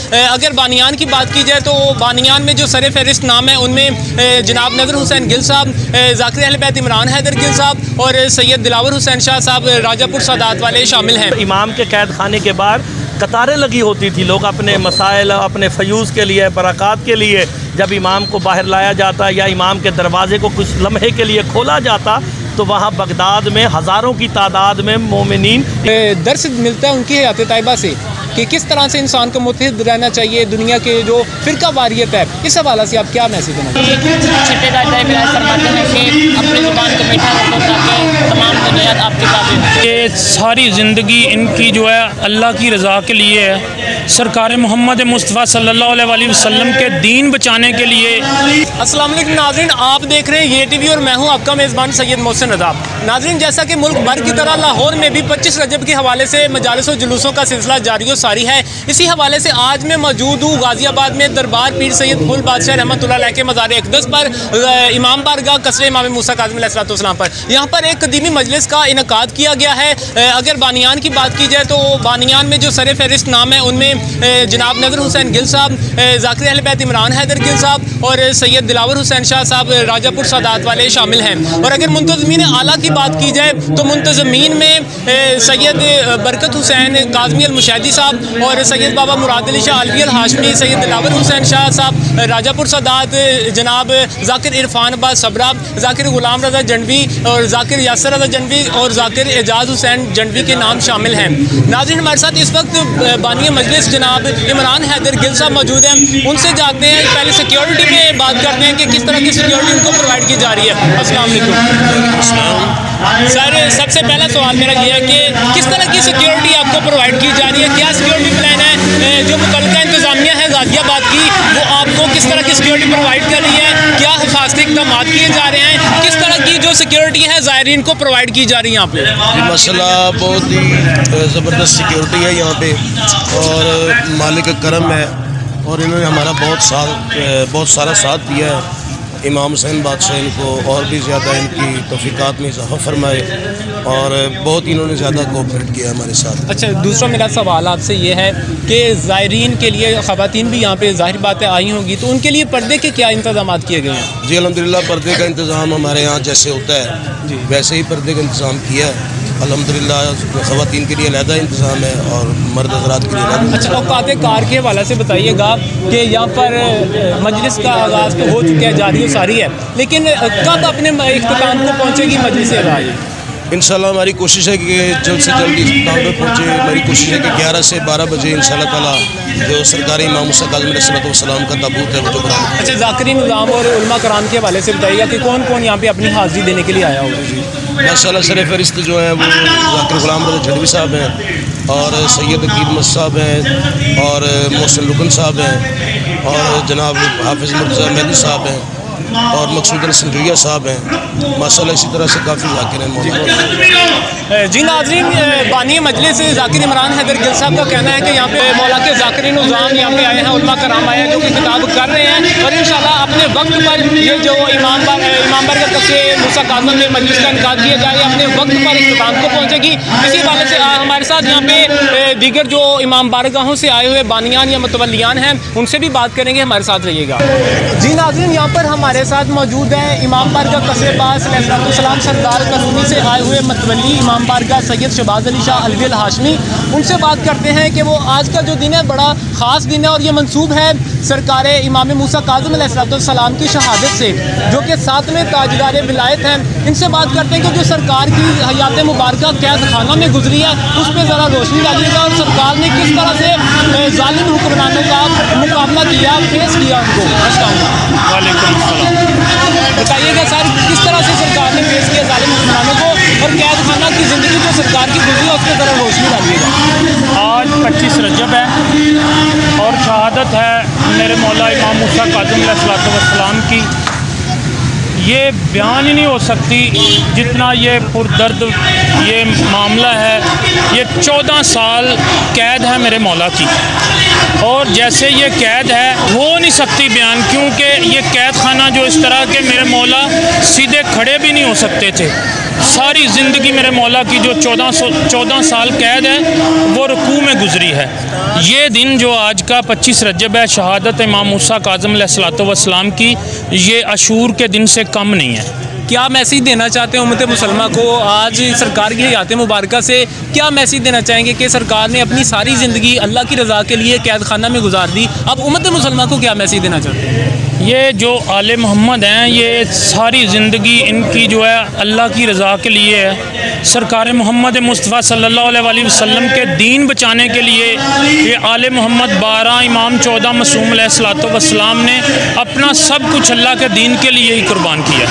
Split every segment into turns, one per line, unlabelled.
अगर बानियान की बात की जाए तो बानियान में जो सर फहरिस्त नाम है उनमें जनाब नज़र हुसैन गिल साहब, ज़ाकिर अहले बैत इमरान हैदर गिल साहब और सैयद दिलावर हुसैन शाह साहब राजापुर सादात वाले शामिल हैं।
इमाम के कैद खाने के बाहर कतारें लगी होती थी, लोग अपने मसाइल, अपने फ़यूज़ के लिए, बरक़ात के लिए जब इमाम को बाहर लाया जाता या इमाम के दरवाज़े को कुछ लम्हे के लिए खोला जाता तो वहाँ बगदाद में हज़ारों की तादाद में मोमिनीन
दर्स मिलता है उनकी हयात तैयबा से कि किस तरह से इंसान को मुत्तहिद रहना चाहिए दुनिया के जो फ़िरका वारियत है। इस हवाले से आप क्या मैसेज देना चाहिए?
छठे दायरे फरमाते हैं कि अपनी ज़ुबान को मीठा रखो ताकि तमाम दुनिया आपके काबिल।
ये सारी ज़िंदगी इनकी जो है अल्लाह की रज़ा के लिए है, सरकार मोहम्मद मुस्तफ़ा सल्लल्लाहु अलैहि वसल्लम के दीन बचाने के लिए।
अस्सलाम वालेकुम नाज़रीन, आप देख रहे हैं ये टीवी और मैं हूं आपका मेज़बान सैयद मोहसिन रज़ा। नाज़रीन, जैसा कि मुल्क भर की तरह लाहौर में भी 25 रजब के हवाले से मजालिस और जुलूसों का सिलसिला जारी व सारी है, इसी हवाले से आज मैं मौजूद हूँ गाज़ियाबाद में दरबार पीर सैयद फुल बादशाह रहमतुल्लाह अलैह के मज़ार अक़दस पर, इमाम बारगाह कसरे इमाम मूसा काज़िम अलैहिस्सलाम पर। यहाँ पर एक कदीमी मजलिस का इनकाद किया गया है। अगर बानियान की बात की जाए तो बानियान में जो सर फहरिस्त नाम है उनमें जनाब नज़र हुसैन गिल साहब, ज़ाकिर अहले बैत इमरान हैदर गिल साहब और सैयद दिलावर हुसैन शाह साहब राजापुर सादात वाले शामिल हैं। और अगर मुंतज़मीन आला की बात की जाए तो मुंतज़मीन में सैयद बरकत हुसैन काज़मी अल मुशैदी साहब और सैयद बाबा मुराद अली शाह अलवी अल हाशमी, सैयद दिलावर हुसैन शाह साहब राजापुर सादात, जनाब ज़ाकिर इरफान अब्बास सबरा, ज़ाकिर गुलाम रज़ा जंडवी और ज़ाकिर यासर रज़ा जंडवी और ज़ाकिर एजाज हुसैन जंडवी के नाम शामिल हैं। नाज़रीन, हमारे साथ इस वक्त बानी मजलिस जनाब इमरान हैदर गिल साहब मौजूद हैं, उनसे जानते हैं पहले सिक्योरिटी में बात करते हैं कि किस तरह की सिक्योरिटी उनको प्रोवाइड की जा रही है। अस्सलाम वालेकुम सर, सबसे पहला सवाल मेरा ये है कि किस तरह की सिक्योरिटी आपको प्रोवाइड की जा रही है, क्या सिक्योरिटी प्लान है जो मुतल्लिका इंतज़ामिया है गाज़ियाबाद की वो आपको किस तरह की सिक्योरिटी प्रोवाइड कर रही है, क्या हिफाजती इक़दाम किए जा रहे हैं, किस तरह की जो सिक्योरिटी है ज़ायरीन को प्रोवाइड की जा रही है यहाँ पे?
मसला बहुत ही ज़बरदस्त सिक्योरिटी है यहाँ पे और मालिक करम है और इन्होंने हमारा बहुत सारा साथ दिया है। इमाम हुसैन बादशाह इनको और भी ज़्यादा इनकी तौफ़ीक़ात में इज़ाफ़ा फरमाए और बहुत इन्होंने ज़्यादा कोऑपरेट किया हमारे साथ।
अच्छा, दूसरा मेरा सवाल आपसे ये है कि ज़ायरीन के लिए ख़वातीन भी यहाँ पे ज़ाहिर बातें आई होंगी, तो उनके लिए पर्दे के क्या इंतज़ाम किए गए हैं? जी
अल्हम्दुलिल्लाह, पर्दे का इंतज़ाम हमारे यहाँ जैसे होता है जी वैसे ही पर्दे का इंतज़ाम किया है अल्हम्दुलिल्लाह। ख़वातीन के लिए अलहदा इंतज़ाम है और मर्द हज़रात के लिए अलहदा।
अच्छा, औक़ात कार के हवाले से बताइएगा कि यहाँ पर मजलिस का आगाज़ तो हो चुका है, जारी सारी है, लेकिन कब अपने इख्तिताम को पहुँचेगी मजलिस राय?
इंशाल्लाह हमारी कोशिश है कि जल्द से जल्द इख्तिताम पर पहुँचे। हमारी कोशिश है कि 11 से 12 बजे इंशाल्लाह ताला जो सरकारी इमाम मूसा काज़िम अलैहिस्सलाम का ताबूत है वो जो बना।
अच्छा, ज़ाकिरी निज़ाम और उलमा कराम के हवाले से बताइएगा कि कौन कौन यहाँ पे अपनी हाज़िरी देने के लिए आया होगा? जी
माशाअल्लाह, सर फहरिस्त जो है वो ज़ाकिर गुलाम रज़ा जंडवी साहब हैं और सैयद अकीद मस साहब हैं और मोहसिन रुकन साहब हैं और जनाब हाफिज़ मुर्तज़ा मेहदी साहब हैं और मकसूद अल संजोया साहब हैं। माशाअल्लाह इसी तरह से काफ़ी ज़ाकिर हैं।
जी नाज़रीन, बानी मजलिस ज़ाकिर इमरान हैदर गिल साहब का कहना है कि यहाँ पे मौला के ज़ाकिरीन उज़ाम यहाँ पे आए हैं, उलमा कराम आए हैं जो कि खिताब कर रहे हैं और इंशाल्लाह अपने वक्त पर ये जो इमाम बारगाह कसरे मूसा काज़िम में मजलिस का इनकाद किया जाए अपने वक्त पर इख्तिताम को पहुँचेगी। इसी वाले से हमारे साथ यहाँ पे दीगर जो इमाम बारगाहों से आए हुए बानियान या मुतवल्लियान हैं उनसे भी बात करेंगे, हमारे साथ रहिएगा। जी नाज़रीन, यहाँ पर हमारे साथ मौजूद है इमाम बारगाह कसरे बास अलैहिस्सलाम सरदार करूनी से आए हुए मतवली इमाम बारगाह सैयद शहबाज अली शाह अलवी अल हाशमी। उनसे बात करते हैं कि वो आज का जो दिन है बड़ा ख़ास दिन है और ये मंसूब है सरकार इमाम मूसा काज़िम अलैहिस्सलाम की शहादत से, जो कि 7वें ताजदार विलायत हैं। इनसे बात करते हैं कि जो सरकार की हयात मुबारक कैद खाना में गुजरी है उस पर ज़रा रोशनी डालिएगा और सरकार ने किस तरह से जालिम हुक्मरानों का मुकाबला किया, फेस किया उनको। वालेकुम अस्सलाम। बताइएगा सर, किस तरह से सरकार ने फेस किया जालिम हुक्मरानों को और कैद खाना की ज़िंदगी जो सरकार की गुजरी है उस पर ज़रा रोशनी डालिएगा।
आज 25 रजब है और शहादत है मेरे मौला इमाम मूसा काज़िम अलैहिस्सलाम की। ये बयान ही नहीं हो सकती जितना ये पुरदर्द ये मामला है। ये 14 साल कैद है मेरे मौला की और जैसे ये कैद है हो नहीं सकती बयान, क्योंकि ये कैद खाना जो इस तरह के मेरे मौला सीधे खड़े भी नहीं हो सकते थे, सारी ज़िंदगी मेरे मौला की जो 14 साल कैद है वो रुकू में गुजरी है। ये दिन जो आज का 25 रजब है, शहादत इमाम मूसा काज़िम अलैहिस्सलाम की, ये अशूर के दिन से कम नहीं है।
क्या मैसेज देना चाहते हैं उम्मत मुसलमान को? आज सरकार की हयात मुबारक से क्या मैसेज देना चाहेंगे कि सरकार ने अपनी सारी ज़िंदगी अल्लाह की रज़ा के लिए कैद खाना में गुजार दी, अब उम्मत मुसलमान को क्या मैसेज देना चाहते हैं?
ये जो आले मोहम्मद हैं, ये सारी ज़िंदगी इनकी जो है अल्लाह की रज़ा के लिए है। सरकार मोहम्मद मुस्तफ़ा सल्लल्लाहु अलैहि वसल्लम के दीन बचाने के लिए ये आले मोहम्मद 12 इमाम 14 मासूम अलैहिस्सलाम ने अपना सब कुछ अल्लाह के दीन के लिए ही कुर्बान किया।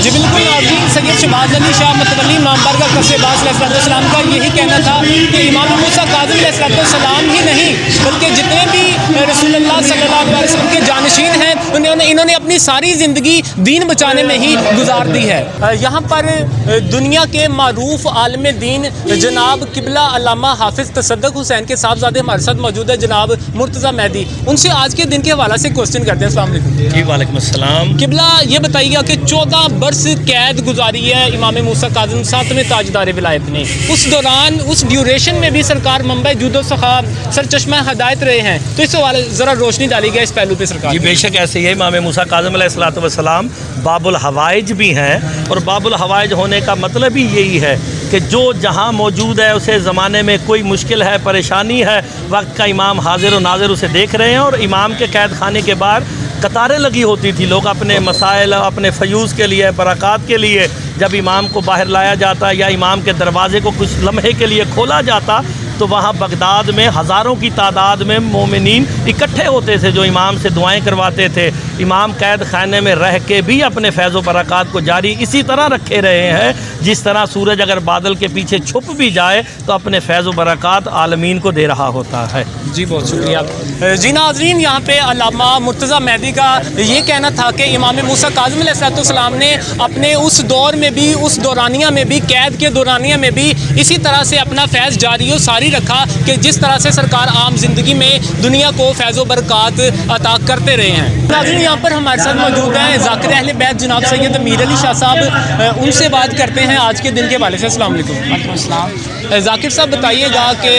जी बिल्कुल, नाज़रीन, सैयद शहबाज अली शाह मतवल्ली इमाम बारगाह कस्बे अलैहिस्सलाम का यही कहना था कि इमाम मूसा काज़िम अलैहिस्सलाम ही नहीं बल्कि जितने भी रसूलुल्लाह सल्लल्लाहु अलैहि वसल्लम के जानशीन हैं इन्होंने अपनी सारी ज़िंदगी दीन बचाने में ही गुजार दी है। यहाँ पर दुनिया के मारूफ आलम दीन जनाब किबला अल्लामा हाफिज़ तसद्दुक़ हुसैन के साहबजादे हमारे साथ मौजूद है, जनाब मुर्तज़ा मेहदी। उनसे आज के दिन के हवाले से क्वेश्चन करते हैं। अस्सलाम वालेकुम।
जी वालेकुम अस्सलाम।
किबला, ये बताइएगा कि 14 बरस कैद गुजारी है इमाम मूसा काज़िम 7वें ताजदार विलायत ने। उस दौरान, उस ड्यूरेशन में भी सरकार मंबा जूदो सखा सरचश्मा हदायत रहे हैं, तो इस हवाले ज़रा रोशनी डाली गई इस पहलू पर सरकार।
जी बेशक ऐसे ही है। इमाम मूसा काज़िम अलैहिस्सलाम बाबुल हवाइज भी हैं, और बाबुल हवाइज होने का मतलब ही यही है कि जो जहाँ मौजूद है उसे ज़माने में कोई मुश्किल है, परेशानी है, वक्त का इमाम हाजिर और नाजिर उसे देख रहे हैं। और इमाम के कैद खाने के बाद कतारें लगी होती थी, लोग अपने मसाइल, अपने फ़यूज़ के लिए, बरक़ात के लिए जब इमाम को बाहर लाया जाता या इमाम के दरवाज़े को कुछ लम्हे के लिए खोला जाता, तो वहाँ बगदाद में हज़ारों की तादाद में मोमिनीन इकट्ठे होते थे जो इमाम से दुआएं करवाते थे। इमाम कैद खाने में रह के भी अपने फैज़ व बरक़ात को जारी इसी तरह रखे रहे हैं, जिस तरह सूरज अगर बादल के पीछे छुप भी जाए तो अपने फैज़ व बरक़ात आलमीन को दे रहा होता है।
जी बहुत शुक्रिया। जी नाज़रीन, यहाँ पे अल्लामा मुर्तज़ा मेहदी का ये कहना था कि इमाम मूसा काज़िम अलैहिस्सलाम ने अपने उस दौर में भी, उस दौरानिया में भी, कैद के दौरानिया में भी इसी तरह से अपना फैज़ जारी व सारी रखा कि जिस तरह से सरकार आम जिंदगी में दुनिया को फैज़ व बरक़ात अता करते रहे हैं। नाज़रीन, यहाँ पर हमारे साथ मौजूद हैं ज़ाकिर अहले बैत जनाब सैयद मीर अली शाह साहब। उनसे बात करते हैं आज के दिन के हवाले से। अस्सलाम वालेकुम। ज़ाकिर साहब, बताइएगा कि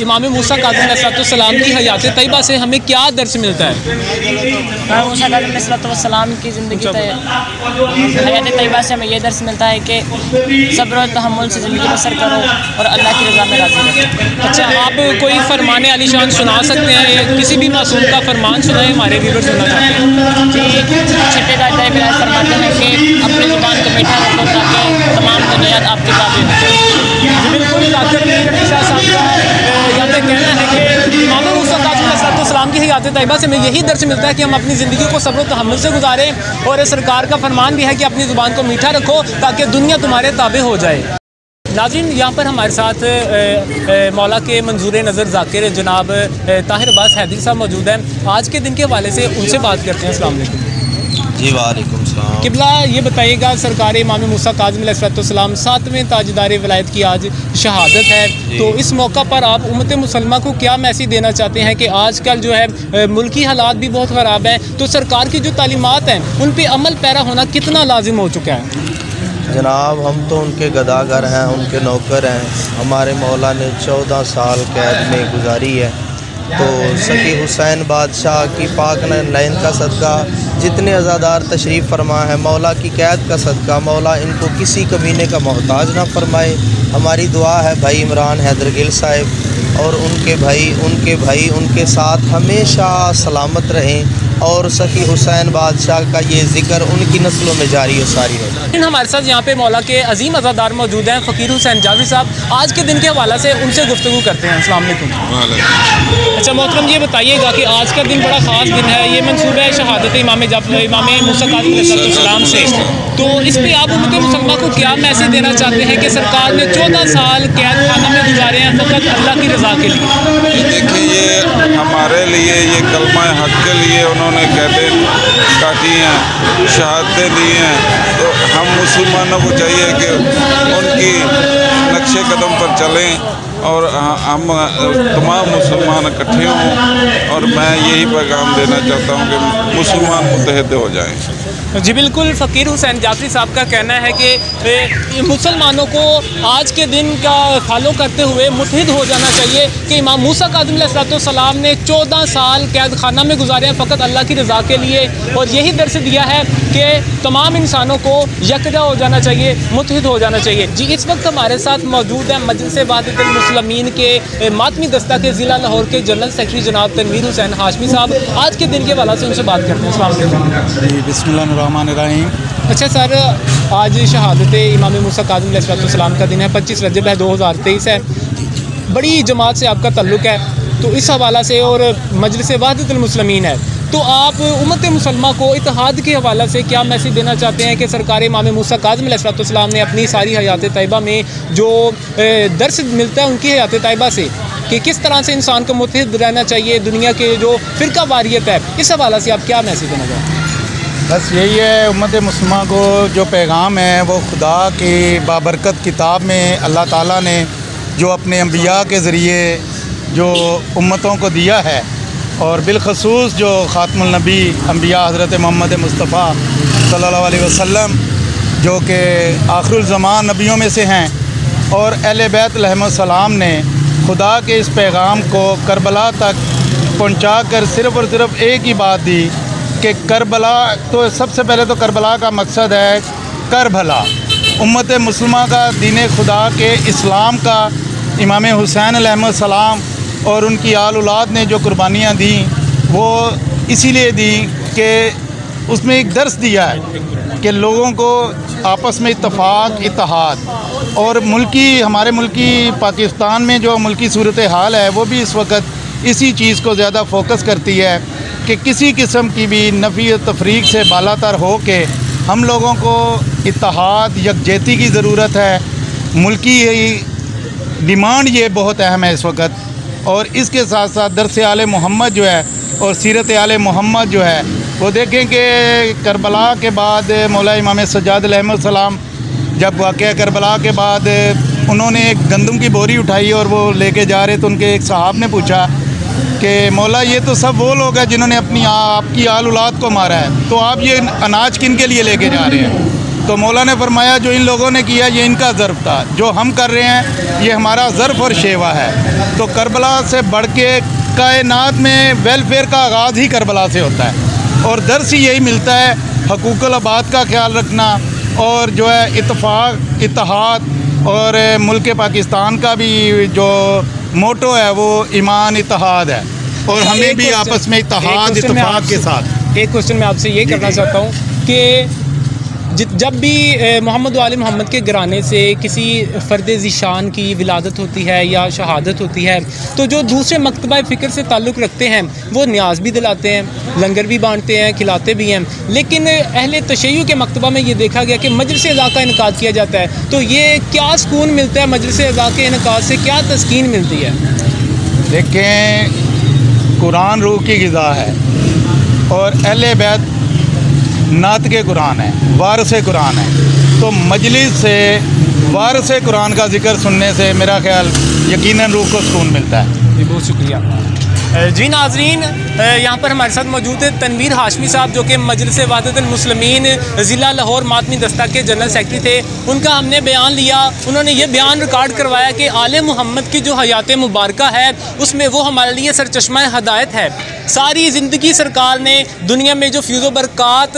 इमाम मूसा काज़िम अलैहिस्सलाम की हयात तैयबा से हमें क्या दर्स मिलता है?
इमाम मूसा काज़िम अलैहिस्सलाम की ज़िंदगी हयात तैयबा से हमें ये दर्स मिलता है कि सब्र और तहम्मुल से ज़िंदगी बसर करो और अल्लाह की रज़ा में राज़ी रहो।
अच्छा, आप कोई फरमान आलीशान सुना सकते हैं? किसी भी मासूम का फरमान सुनाए, हमारे व्यूअर्स सुनना चाहते हैं।
जी, छठे ताजदार विलायत फरमाते हैं कि अपनी ज़ुबान को मीठा रखो ताकि तमाम दुनिया आपके ताबे हो।
बिल्कुल, ज़ाकिर शाह साहब का यहाँ पे कहना है कि इमाम मूसा काज़िम अलैहिस्सलाम की हयात तैयबा से हमें यही दर्स मिलता है कि हम अपनी ज़िंदगी को सब्र और तहम्मुल से गुजारें, और सरकार का फरमान भी है कि अपनी ज़ुबान को मीठा रखो ताकि दुनिया तुम्हारे ताबे हो जाए। नाज़रीन, यहाँ पर हमारे साथ मौला के मंजूर नज़र ज़ाकिर जनाब ताहिर अब्बास हैदरी साहब मौजूद हैं। आज के दिन के हवाले से उनसे बात करते हैं। अस्सलाम वालेकुम।
जी वालेकुम सलाम।
किबला, ये बताइएगा, सरकार इमाम मूसा काज़िम अलैहिस्सलाम 7वें ताजदार विलायत की आज शहादत है, तो इस मौका पर आप उम्मत मुसलमान को क्या मैसेज देना चाहते हैं कि आजकल जो है मुल्की हालात भी बहुत ख़राब है, तो सरकार की जो तालीमात हैं उन पर अमल पैरा होना कितना लाजिम हो चुका है?
जनाब, हम तो उनके गदागर हैं, उनके नौकर हैं। हमारे मौला ने 14 साल कैद में गुजारी है, तो सकी हुसैन बादशाह की पाक लाइन का सदका, जितने अज़ादार तशरीफ़ फरमा है, मौला की कैद का सदका, मौला इनको किसी कमीने का मोहताज ना फरमाए। हमारी दुआ है भाई इमरान हैदर गिल साहिब और उनके भाई उनके साथ हमेशा सलामत रहें, और सखी हुसैन बादशाह का ये ज़िक्र उनकी नस्लों में जारी और सारी रहे।
हमारे साथ यहाँ पे मौला के अजीम अज़ादार मौजूद हैं, फ़कीर हुसैन जाफरी साहब। आज के दिन के हवाले से उनसे गुफ्तगू करते हैं। अस्सलाम वालेकुम। अच्छा मोहतरम, ये बताइएगा कि आज का दिन बड़ा ख़ास दिन है, ये मंसूब है शहादत इमाम मूसा काज़िम अलैहिस्सलाम से, तो इस पर आप उम्मत मुसलमान को क्या मैसेज देना चाहते हैं कि सरकार ने 14 साल कैद खाना में गुजारे हैं फ़कत अल्लाह की रज़ा के लिए?
देखिए, ये हमारे लिए, ये कलमा हक़ के लिए उन्होंने कैदें काटी हैं, शहादतें दी हैं, तो हम मुसलमानों को चाहिए कि उनकी नक्शे कदम पर चलें और हम तमाम मुसलमान इकट्ठे हों और मैं यही पैगाम देना चाहता हूँ कि मुसलमान मुत्तहद हो जाएँ।
जी बिल्कुल, फ़कीर हुसैन जाफरी साहब का कहना है कि मुसलमानों को आज के दिन का फॉलो करते हुए मुत्तहिद हो जाना चाहिए कि इमाम मूसा काज़िम अलैहिस्सलाम ने 14 साल कैद खाना में गुजारे हैं फ़कत अल्लाह की रज़ा के लिए, और यही दर्स दिया है कि तमाम इंसानों को यकजा हो जाना चाहिए, मुत्तहिद हो जाना चाहिए। जी इस वक्त हमारे साथ मौजूद है मजलिस वहदतुल मुस्लिमीन के मातमी दस्ता के ज़िला लाहौर के जनरल सेक्रेटरी जनाब तनवीर हुसैन हाशमी साहब। आज के दिन के हवाले से उनसे बात करते हैं। अस्सलाम वालेकुम।
बिस्मिल्लाहिर्रहमानिर्रहीम।
अच्छा सर, आज शहादत इमाम मूसा काज़िम अलैहिस्सलाम का दिन है, 25 रजब है, 2023 है। बड़ी जमात से आपका ताल्लुक़ है, तो इस हवाला से और मजलिस वहदतुल मुस्लिमीन है, तो आप उम्मत मुसलमा को इत्तेहाद के हवाले से क्या मैसेज देना चाहते हैं कि सरकार इमाम मूसा काज़िम अलैहिस्सलाम ने अपनी सारी हयात तैयबा में जो दर्स मिलता है उनकी हयात तैयबा से कि किस तरह से इंसान को मुत्तहिद रहना चाहिए, दुनिया के जो फ़िरका वारियत है, इस हवाले से आप क्या मैसेज देना चाहते हैं?
बस यही है, उम्मत मुस्लिमा को जो पैगाम है वो खुदा की बाबरकत किताब में अल्लाह ताला ने जो अपने अम्बिया के ज़रिए जो उम्मतों को दिया है, और बिलखसूस जो ख़ातमुल नबी अम्बिया हज़रत मोहम्मद मुस्तफ़ा सल्लल्लाहु अलैहि वसल्लम जो कि आखिरुल ज़मान नबियों में से हैं, और अहले बैत अलैहिस्सलाम ने खुदा के इस पैगाम को करबला तक पहुँचा कर सिर्फ़ और सिर्फ एक ही बात दी कि करबला, तो सबसे पहले तो करबला का मकसद है कर भला। उम्मत मुस्लिमा का दीन खुदा के इस्लाम का इमाम हुसैन अलैहिस्सलाम और उनकी आल औलाद ने जो कुर्बानियाँ दी वो इसीलिए दी कि उसमें एक दर्स दिया है कि लोगों को आपस में इत्तफाक, इत्तेहाद, और हमारे मुल्की पाकिस्तान में जो मुल्की सूरत हाल है वो भी इस वक्त इसी चीज़ को ज़्यादा फोकस करती है कि किसी किस्म की भी नफ़ी और तफरीक से बालातर हो के हम लोगों को इत्तेहाद, यकजहती की ज़रूरत है। मुल्की डिमांड ये बहुत अहम है इस वक्त, और इसके साथ साथ दर्स आले मोहम्मद जो है और सीरत आले मोहम्मद जो है वो देखें कि करबला के बाद मौला इमाम सज्जाद अलैहिस्सलाम जब वाक़या करबला के बाद उन्होंने एक गंदम की बोरी उठाई और वो लेके जा रहे, तो उनके एक साहब ने पूछा कि मौला ये तो सब वो लोग हैं जिन्होंने आपकी आल औलाद को मारा है, तो आप ये अनाज किन के लिए लेके जा रहे हैं? तो मौला ने फरमाया जो इन लोगों ने किया ये इनका ज़र्फ़ था, जो हम कर रहे हैं ये हमारा ज़र्फ़ और शेवा है। तो करबला से बढ़ के कायनात में वेलफेयर का आगाज़ ही करबला से होता है, और दर्स ही यही मिलता है हकूक़ुल आबाद का ख्याल रखना, और जो है इत्तफाक, इत्तेहाद, और मुल्क पाकिस्तान का भी जो मोटो है वो ईमान इत्तेहाद है, और हमें भी आपस में इत्तेहाद इत्तेफाक के साथ।
एक क्वेश्चन मैं आपसे ये करना चाहता हूँ कि जब भी मोहम्मद वाले मोहम्मद के घराने से किसी फ़र्द ज़ीशान की विलादत होती है या शहादत होती है, तो जो दूसरे मकतबा फ़िक्र से ताल्लुक़ रखते हैं वो न्याज भी दिलाते हैं, लंगर भी बांटते हैं, खिलाते भी हैं, लेकिन अहले तशय्युअ के मकतबा में ये देखा गया कि मजलिस अज़ा का इनकाद किया जाता है। तो ये क्या सुकून मिलता है मजलिस अज़ा के इनकाद से, क्या तस्कीन मिलती है?
देखें, कुरान रूह की ग़िज़ा है और अहले बैत नात के कुरान है, वारिस कुरान है, तो मजलिस से वारिस कुरान का ज़िक्र सुनने से मेरा ख्याल यकीनन रूह को सुकून मिलता है।
जी बहुत शुक्रिया। जी नाज़रीन, यहाँ पर हमारे साथ मौजूद है तनवीर हाशमी साहब जो कि मजलिस वहदतुल मुस्लिमीन ज़िला लाहौर मातमी दस्ता के जनरल सेक्रेटरी थे। उनका हमने बयान लिया, उन्होंने ये बयान रिकॉर्ड करवाया कि आले मोहम्मद की जो हयात मुबारका है उसमें वो हमारे लिए सरचश्मा हदायत है। सारी ज़िंदगी सरकार ने दुनिया में जो फ्यूज़ बरक़ात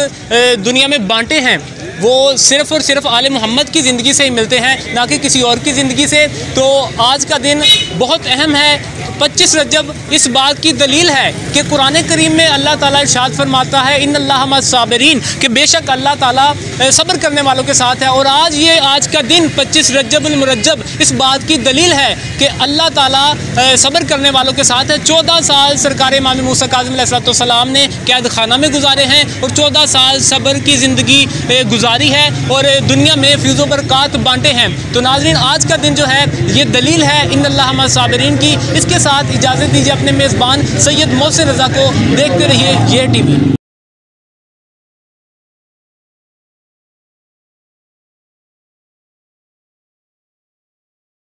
दुनिया में बांटे हैं वो सिर्फ़ और सिर्फ आले मोहम्मद की ज़िंदगी से ही मिलते हैं, ना कि किसी और की ज़िंदगी से। तो आज का दिन बहुत अहम है। 25 रजब इस बात की दलील है कि कुरान करीम में अल्लाह ताला इरशाद फरमाता है इन्नल्लाह मस्साबिरीन, कि बेशक अल्लाह ताला सब्र करने वालों के साथ है। और आज का दिन 25 रजब मुरज्जब इस बात की दलील है कि अल्लाह ताला सब्र करने वालों के साथ है। 14 साल सरकार इमाम मूसा काज़िम अलैहिस्सलाम ने कैद खाना में गुजारे हैं और 14 साल सब्र की ज़िंदगी गुजारी है और दुनिया में फ्यूज़ बरक़ात बांटे हैं। तो नाज़रीन, आज का दिन जो है ये दलील है इन्नल्लाह मस्साबिरीन की। इसके साथ इजाज़त दीजिए अपने मेज़बान सैयद मोहसिन रज़ा को। देखते रहिए ये TV।